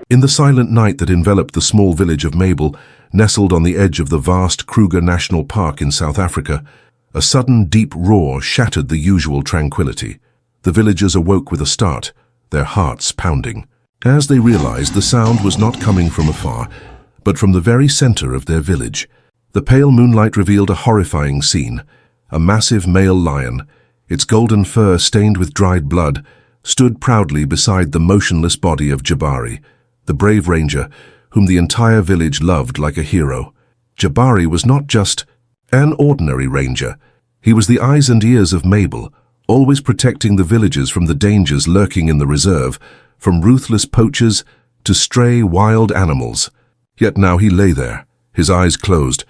In the silent night that enveloped the small village of Mabel, nestled on the edge of the vast Kruger National Park in South Africa, a sudden deep roar shattered the usual tranquility. The villagers awoke with a start, their hearts pounding. As they realized the sound was not coming from afar, but from the very center of their village. The pale moonlight revealed a horrifying scene. A massive male lion, its golden fur stained with dried blood, stood proudly beside the motionless body of Jabari, the brave ranger, whom the entire village loved like a hero. Jabari was not just an ordinary ranger. He was the eyes and ears of Mabel, always protecting the villagers from the dangers lurking in the reserve, from ruthless poachers to stray wild animals. Yet now he lay there, his eyes closed,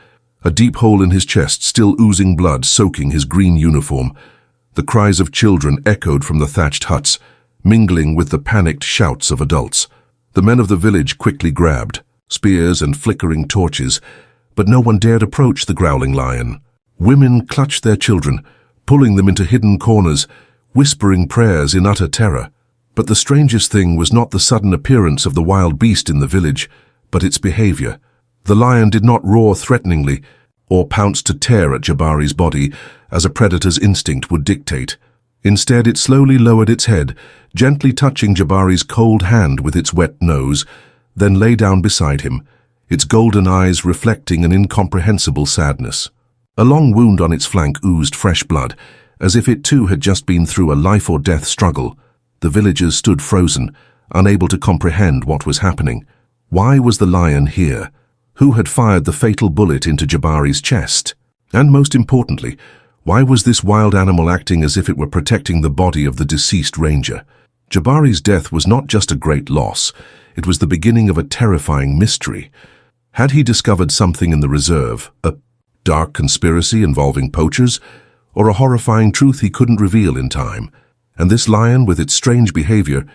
a deep hole in his chest still oozing blood soaking his green uniform. The cries of children echoed from the thatched huts, mingling with the panicked shouts of adults. The men of the village quickly grabbed spears and flickering torches, but no one dared approach the growling lion. Women clutched their children, pulling them into hidden corners, whispering prayers in utter terror. But the strangest thing was not the sudden appearance of the wild beast in the village, but its behavior. The lion did not roar threateningly or pounce to tear at Jabari's body as a predator's instinct would dictate. Instead, it slowly lowered its head, gently touching Jabari's cold hand with its wet nose, then lay down beside him, its golden eyes reflecting an incomprehensible sadness. A long wound on its flank oozed fresh blood, as if it too had just been through a life-or-death struggle. The villagers stood frozen, unable to comprehend what was happening. Why was the lion here? Who had fired the fatal bullet into Jabari's chest? And most importantly, why was this wild animal acting as if it were protecting the body of the deceased ranger? Jabari's death was not just a great loss, it was the beginning of a terrifying mystery. Had he discovered something in the reserve, a dark conspiracy involving poachers, or a horrifying truth he couldn't reveal in time? And this lion, with its strange behavior,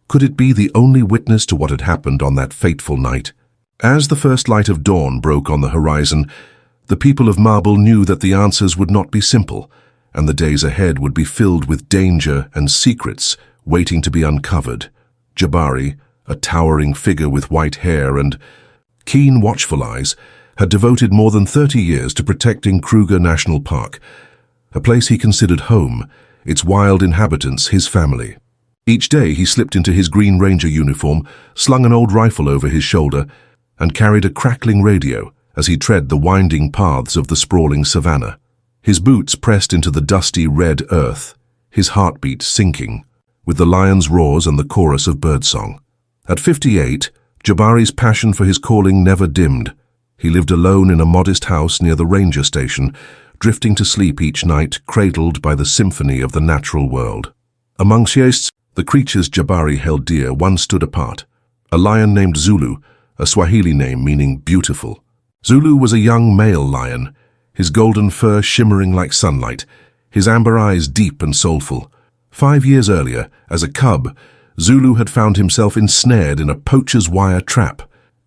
could it be the only witness to what had happened on that fateful night? As the first light of dawn broke on the horizon, the people of Mabel knew that the answers would not be simple, and the days ahead would be filled with danger and secrets waiting to be uncovered. Jabari, a towering figure with white hair and keen, watchful eyes, had devoted more than 30 years to protecting Kruger National Park, a place he considered home, its wild inhabitants his family. Each day he slipped into his Green Ranger uniform, slung an old rifle over his shoulder, and carried a crackling radio as he tread the winding paths of the sprawling savannah. His boots pressed into the dusty red earth, his heartbeat sinking, with the lion's roars and the chorus of birdsong. At 58, Jabari's passion for his calling never dimmed. He lived alone in a modest house near the ranger station, drifting to sleep each night, cradled by the symphony of the natural world. Among Shiests, the creatures Jabari held dear, one stood apart, a lion named Zulu, a Swahili name meaning beautiful. Zulu was a young male lion, his golden fur shimmering like sunlight, his amber eyes deep and soulful. 5 years earlier, as a cub, Zulu had found himself ensnared in a poacher's wire trap.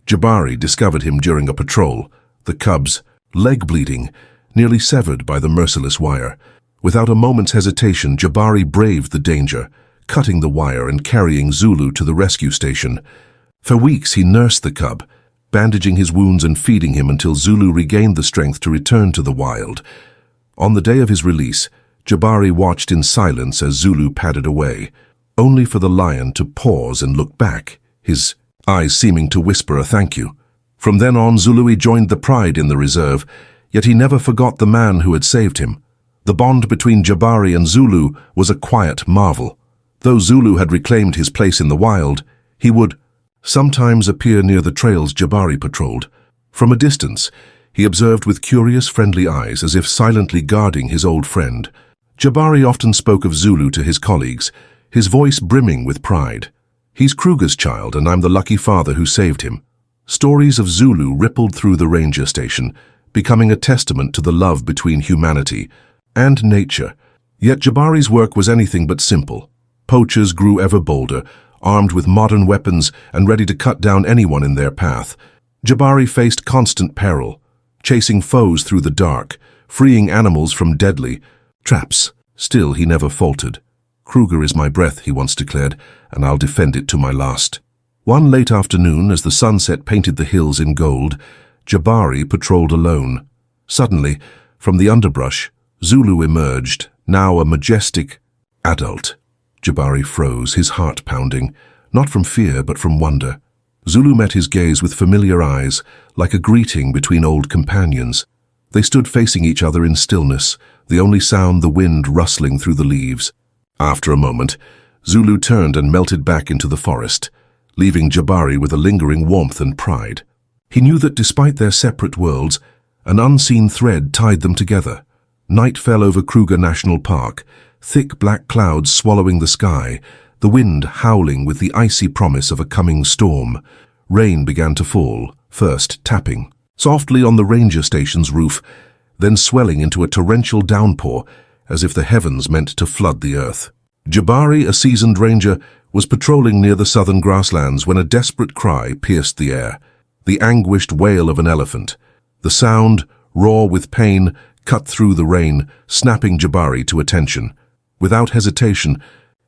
Jabari discovered him during a patrol, the cub's leg bleeding, nearly severed by the merciless wire. Without a moment's hesitation, Jabari braved the danger, cutting the wire and carrying Zulu to the rescue station. For weeks he nursed the cub, bandaging his wounds and feeding him until Zulu regained the strength to return to the wild. On the day of his release, Jabari watched in silence as Zulu padded away, only for the lion to pause and look back, his eyes seeming to whisper a thank you. From then on, Zulu joined the pride in the reserve, yet he never forgot the man who had saved him. The bond between Jabari and Zulu was a quiet marvel. Though Zulu had reclaimed his place in the wild, he would sometimes appear near the trails Jabari patrolled. From a distance, he observed with curious, friendly eyes, as if silently guarding his old friend. Jabari often spoke of Zulu to his colleagues, his voice brimming with pride. "He's Kruger's child, and I'm the lucky father who saved him." Stories of Zulu rippled through the ranger station, becoming a testament to the love between humanity and nature. Yet Jabari's work was anything but simple. Poachers grew ever bolder, armed with modern weapons and ready to cut down anyone in their path. Jabari faced constant peril, chasing foes through the dark, freeing animals from deadly traps. Still, he never faltered. "Kruger is my breath," he once declared, "and I'll defend it to my last." One late afternoon, as the sunset painted the hills in gold, Jabari patrolled alone. Suddenly, from the underbrush, Zulu emerged, now a majestic adult. Jabari froze, his heart pounding, not from fear but from wonder. Zulu met his gaze with familiar eyes, like a greeting between old companions. They stood facing each other in stillness, the only sound the wind rustling through the leaves. After a moment, Zulu turned and melted back into the forest, leaving Jabari with a lingering warmth and pride. He knew that despite their separate worlds, an unseen thread tied them together. Night fell over Kruger National Park, thick black clouds swallowing the sky, the wind howling with the icy promise of a coming storm. Rain began to fall, first tapping softly on the ranger station's roof, then swelling into a torrential downpour, as if the heavens meant to flood the earth. Jabari, a seasoned ranger, was patrolling near the southern grasslands when a desperate cry pierced the air. The anguished wail of an elephant. The sound, raw with pain, cut through the rain, snapping Jabari to attention. Without hesitation,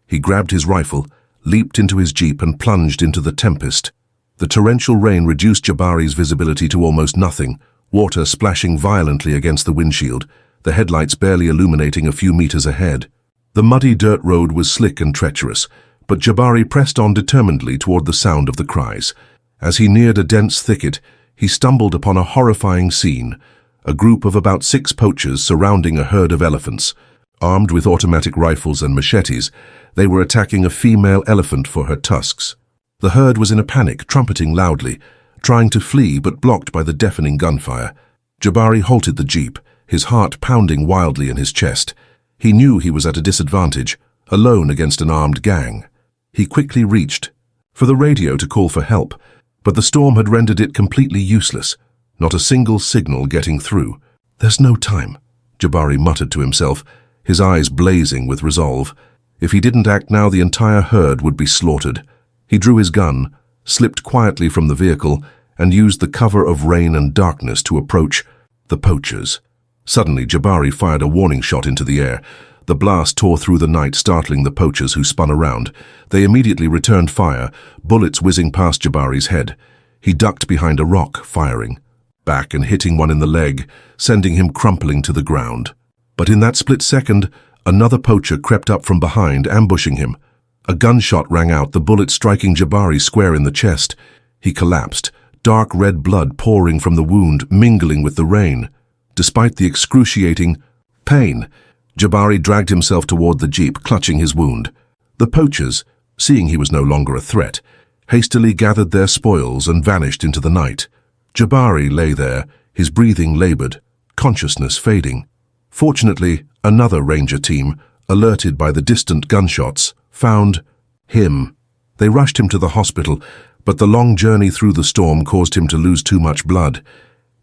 he grabbed his rifle, leaped into his jeep and plunged into the tempest. The torrential rain reduced Jabari's visibility to almost nothing, water splashing violently against the windshield, the headlights barely illuminating a few meters ahead. The muddy dirt road was slick and treacherous, but Jabari pressed on determinedly toward the sound of the cries. As he neared a dense thicket, he stumbled upon a horrifying scene, a group of about 6 poachers surrounding a herd of elephants. Armed with automatic rifles and machetes, they were attacking a female elephant for her tusks. The herd was in a panic, trumpeting loudly, trying to flee but blocked by the deafening gunfire. Jabari halted the jeep, his heart pounding wildly in his chest. He knew he was at a disadvantage, alone against an armed gang. He quickly reached for the radio to call for help, but the storm had rendered it completely useless, not a single signal getting through. "There's no time," Jabari muttered to himself, his eyes blazing with resolve. If he didn't act now, the entire herd would be slaughtered. He drew his gun, slipped quietly from the vehicle, and used the cover of rain and darkness to approach the poachers. Suddenly, Jabari fired a warning shot into the air. The blast tore through the night, startling the poachers, who spun around. They immediately returned fire, bullets whizzing past Jabari's head. He ducked behind a rock, firing back and hitting one in the leg, sending him crumpling to the ground. But in that split second, another poacher crept up from behind, ambushing him. A gunshot rang out, the bullet striking Jabari square in the chest. He collapsed, dark red blood pouring from the wound, mingling with the rain. Despite the excruciating pain, Jabari dragged himself toward the jeep, clutching his wound. The poachers, seeing he was no longer a threat, hastily gathered their spoils and vanished into the night. Jabari lay there, his breathing labored, consciousness fading. Fortunately, another ranger team, alerted by the distant gunshots, found him. They rushed him to the hospital, but the long journey through the storm caused him to lose too much blood.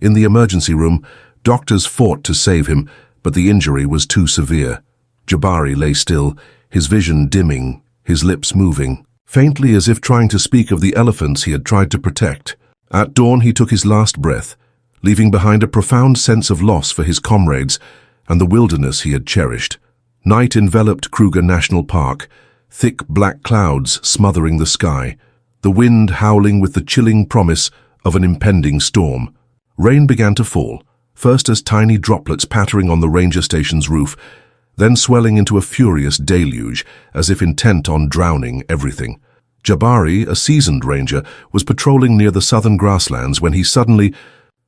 In the emergency room, doctors fought to save him, but the injury was too severe. Jabari lay still, his vision dimming, his lips moving, faintly as if trying to speak of the elephants he had tried to protect. At dawn, he took his last breath, leaving behind a profound sense of loss for his comrades and the wilderness he had cherished. Night enveloped Kruger National Park, thick black clouds smothering the sky, the wind howling with the chilling promise of an impending storm. Rain began to fall, first as tiny droplets pattering on the ranger station's roof, then swelling into a furious deluge, as if intent on drowning everything. Jabari, a seasoned ranger, was patrolling near the southern grasslands when he suddenly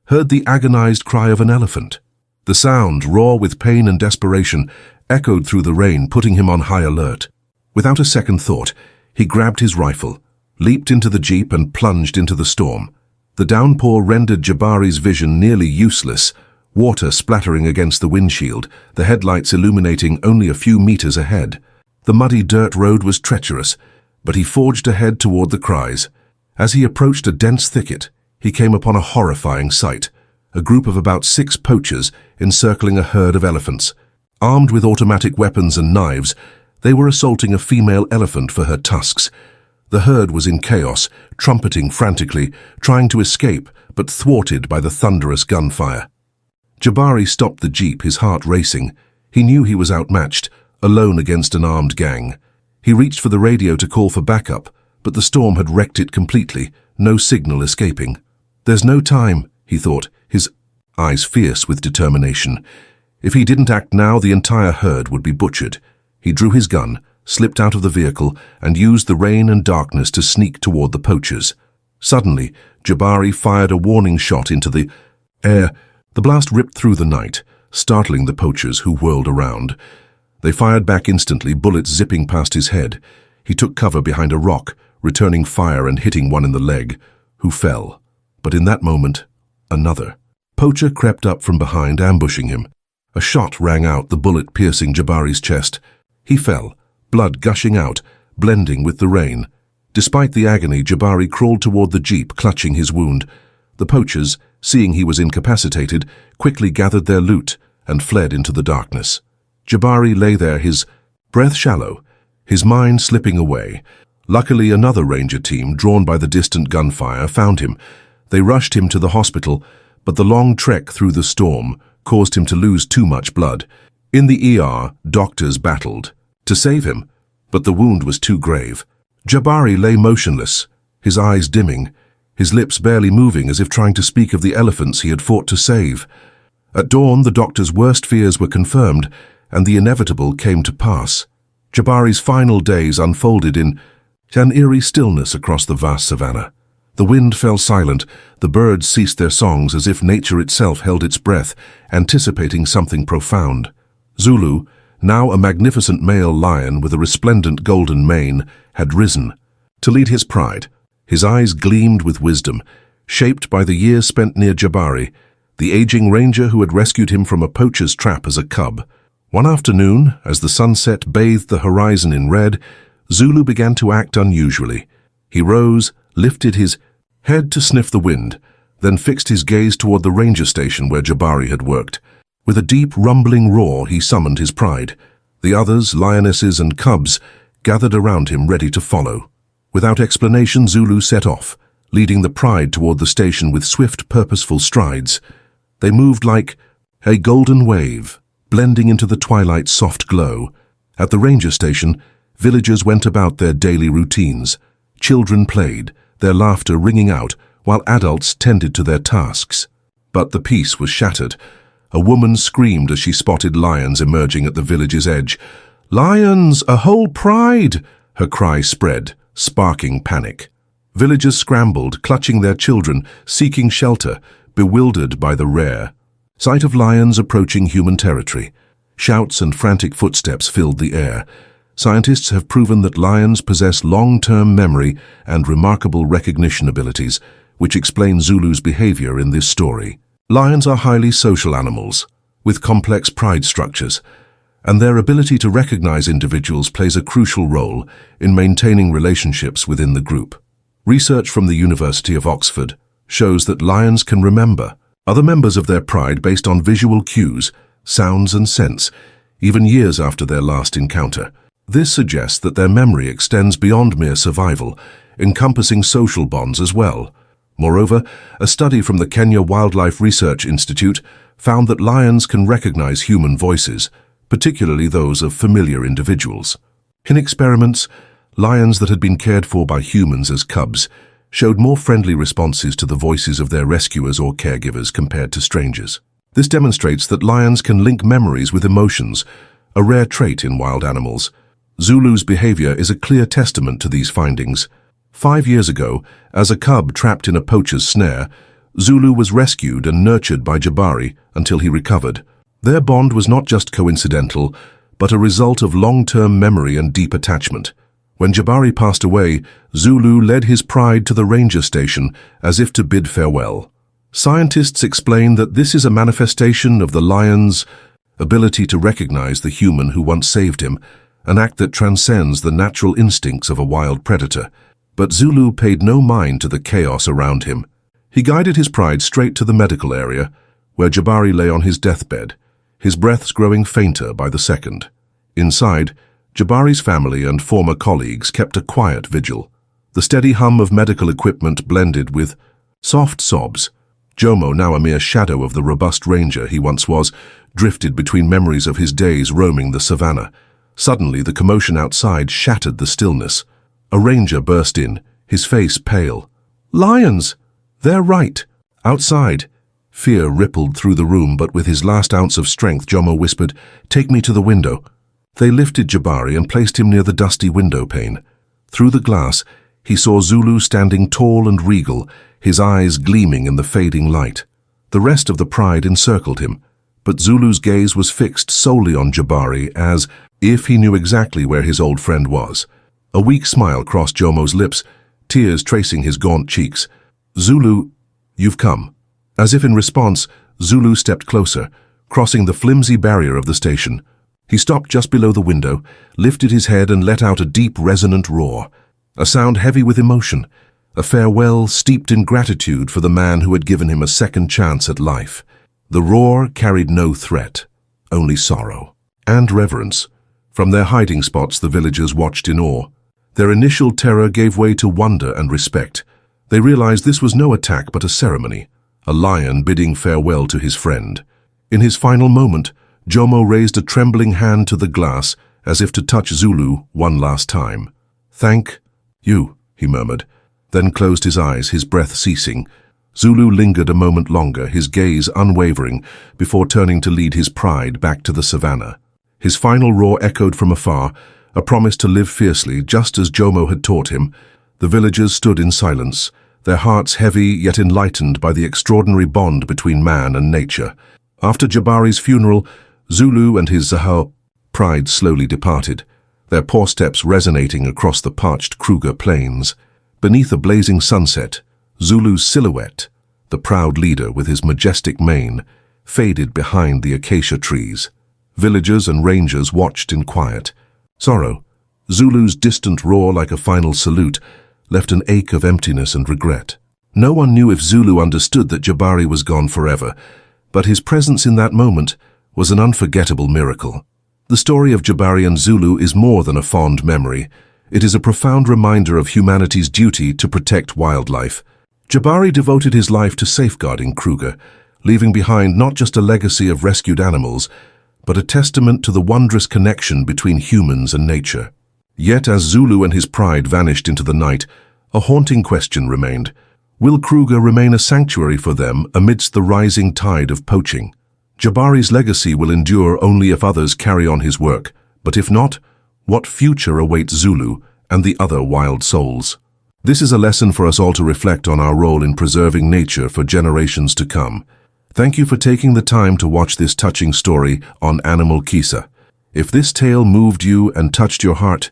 heard the agonized cry of an elephant. The sound, raw with pain and desperation, echoed through the rain, putting him on high alert. Without a second thought, he grabbed his rifle, leaped into the jeep and plunged into the storm. The downpour rendered Jabari's vision nearly useless, water splattering against the windshield, the headlights illuminating only a few meters ahead. The muddy dirt road was treacherous, but he forged ahead toward the cries. As he approached a dense thicket, he came upon a horrifying sight, a group of about 6 poachers encircling a herd of elephants. Armed with automatic weapons and knives, they were assaulting a female elephant for her tusks. The herd was in chaos, trumpeting frantically, trying to escape, but thwarted by the thunderous gunfire. Jabari stopped the jeep, his heart racing. He knew he was outmatched, alone against an armed gang. He reached for the radio to call for backup, but the storm had wrecked it completely, no signal escaping. "There's no time," he thought, his eyes fierce with determination. If he didn't act now, the entire herd would be butchered. He drew his gun, slipped out of the vehicle, and used the rain and darkness to sneak toward the poachers. Suddenly, Jabari fired a warning shot into the air. The blast ripped through the night, startling the poachers, who whirled around. They fired back instantly, bullets zipping past his head. He took cover behind a rock, returning fire and hitting one in the leg, who fell. But in that moment, another poacher crept up from behind, ambushing him. A shot rang out, the bullet piercing Jabari's chest. He fell, blood gushing out, blending with the rain. Despite the agony, Jabari crawled toward the jeep, clutching his wound. The poachers, seeing he was incapacitated, quickly gathered their loot and fled into the darkness. Jabari lay there, his breath shallow, his mind slipping away. Luckily, another ranger team, drawn by the distant gunfire, found him. They rushed him to the hospital, but the long trek through the storm caused him to lose too much blood. In the ER, doctors battled to save him, but the wound was too grave. Jabari lay motionless, his eyes dimming, his lips barely moving as if trying to speak of the elephants he had fought to save. At dawn, the doctor's worst fears were confirmed, and the inevitable came to pass. Jabari's final days unfolded in an eerie stillness across the vast savannah. The wind fell silent, the birds ceased their songs as if nature itself held its breath, anticipating something profound. Zulu, now a magnificent male lion with a resplendent golden mane, had risen to lead his pride. His eyes gleamed with wisdom, shaped by the years spent near Jabari, the aging ranger who had rescued him from a poacher's trap as a cub. One afternoon, as the sunset bathed the horizon in red, Zulu began to act unusually. He rose, lifted his head to sniff the wind, then fixed his gaze toward the ranger station where Jabari had worked. With a deep, rumbling roar, he summoned his pride. The others, lionesses and cubs, gathered around him ready to follow. Without explanation, Zulu set off, leading the pride toward the station with swift, purposeful strides. They moved like a golden wave, blending into the twilight's soft glow. At the ranger station, villagers went about their daily routines. Children played, their laughter ringing out, while adults tended to their tasks. But the peace was shattered. A woman screamed as she spotted lions emerging at the village's edge. "Lions! A whole pride!" Her cry spread, sparking panic. Villagers scrambled, clutching their children, seeking shelter, bewildered by the rare sight of lions approaching human territory. Shouts and frantic footsteps filled the air. Scientists have proven that lions possess long-term memory and remarkable recognition abilities, which explain Zulu's behavior in this story. Lions are highly social animals, with complex pride structures, and their ability to recognize individuals plays a crucial role in maintaining relationships within the group. Research from the University of Oxford shows that lions can remember other members of their pride based on visual cues, sounds and scents, even years after their last encounter. This suggests that their memory extends beyond mere survival, encompassing social bonds as well. Moreover, a study from the Kenya Wildlife Research Institute found that lions can recognize human voices, particularly those of familiar individuals. In experiments, lions that had been cared for by humans as cubs showed more friendly responses to the voices of their rescuers or caregivers compared to strangers. This demonstrates that lions can link memories with emotions, a rare trait in wild animals. Zulu's behavior is a clear testament to these findings. 5 years ago, as a cub trapped in a poacher's snare, Zulu was rescued and nurtured by Jabari until he recovered. Their bond was not just coincidental, but a result of long-term memory and deep attachment. When Jabari passed away, Zulu led his pride to the ranger station as if to bid farewell. Scientists explain that this is a manifestation of the lion's ability to recognize the human who once saved him, an act that transcends the natural instincts of a wild predator. But Zulu paid no mind to the chaos around him. He guided his pride straight to the medical area, where Jabari lay on his deathbed, his breaths growing fainter by the second. Inside, Jabari's family and former colleagues kept a quiet vigil. The steady hum of medical equipment blended with soft sobs. Jomo, now a mere shadow of the robust ranger he once was, drifted between memories of his days roaming the savannah. Suddenly, the commotion outside shattered the stillness. A ranger burst in, his face pale. "Lions! They're right. Outside." Fear rippled through the room, but with his last ounce of strength, Jomo whispered, "Take me to the window." They lifted Jabari and placed him near the dusty window pane. Through the glass, he saw Zulu standing tall and regal, his eyes gleaming in the fading light. The rest of the pride encircled him, but Zulu's gaze was fixed solely on Jabari, as if he knew exactly where his old friend was. A weak smile crossed Jomo's lips, tears tracing his gaunt cheeks. "Zulu, you've come." As if in response, Zulu stepped closer, crossing the flimsy barrier of the station. He stopped just below the window, lifted his head and let out a deep, resonant roar, a sound heavy with emotion, a farewell steeped in gratitude for the man who had given him a second chance at life. The roar carried no threat, only sorrow and reverence. From their hiding spots, the villagers watched in awe. Their initial terror gave way to wonder and respect. They realized this was no attack but a ceremony, a lion bidding farewell to his friend. In his final moment, Jomo raised a trembling hand to the glass as if to touch Zulu one last time. "Thank you," he murmured, then closed his eyes, his breath ceasing. Zulu lingered a moment longer, his gaze unwavering, before turning to lead his pride back to the savannah. His final roar echoed from afar, a promise to live fiercely, just as Jomo had taught him. The villagers stood in silence, their hearts heavy yet enlightened by the extraordinary bond between man and nature. After Jabari's funeral, Zulu and his pride slowly departed, their poor steps resonating across the parched Kruger plains. Beneath a blazing sunset, Zulu's silhouette, the proud leader with his majestic mane, faded behind the acacia trees. Villagers and rangers watched in quiet sorrow. Zulu's distant roar, like a final salute, left an ache of emptiness and regret. No one knew if Zulu understood that Jabari was gone forever, but his presence in that moment was an unforgettable miracle. The story of Jabari and Zulu is more than a fond memory. It is a profound reminder of humanity's duty to protect wildlife. Jabari devoted his life to safeguarding Kruger, leaving behind not just a legacy of rescued animals, but a testament to the wondrous connection between humans and nature. Yet as Zulu and his pride vanished into the night, a haunting question remained. Will Kruger remain a sanctuary for them amidst the rising tide of poaching? Jabari's legacy will endure only if others carry on his work, but if not, what future awaits Zulu and the other wild souls? This is a lesson for us all to reflect on our role in preserving nature for generations to come. Thank you for taking the time to watch this touching story on Animal Kisa. If this tale moved you and touched your heart,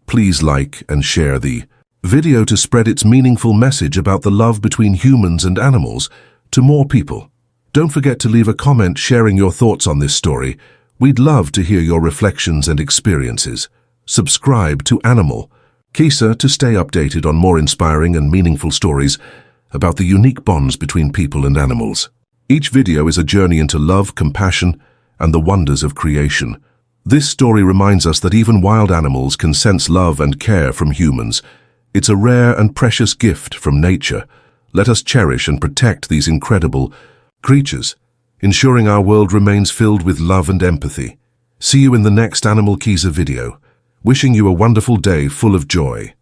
please like and share the video to spread its meaningful message about the love between humans and animals to more people. Don't forget to leave a comment sharing your thoughts on this story. We'd love to hear your reflections and experiences. Subscribe to Animal Kisa to stay updated on more inspiring and meaningful stories about the unique bonds between people and animals. Each video is a journey into love, compassion, and the wonders of creation. This story reminds us that even wild animals can sense love and care from humans. It's a rare and precious gift from nature. Let us cherish and protect these incredible creatures, ensuring our world remains filled with love and empathy. See you in the next Animal Kisa video. Wishing you a wonderful day full of joy.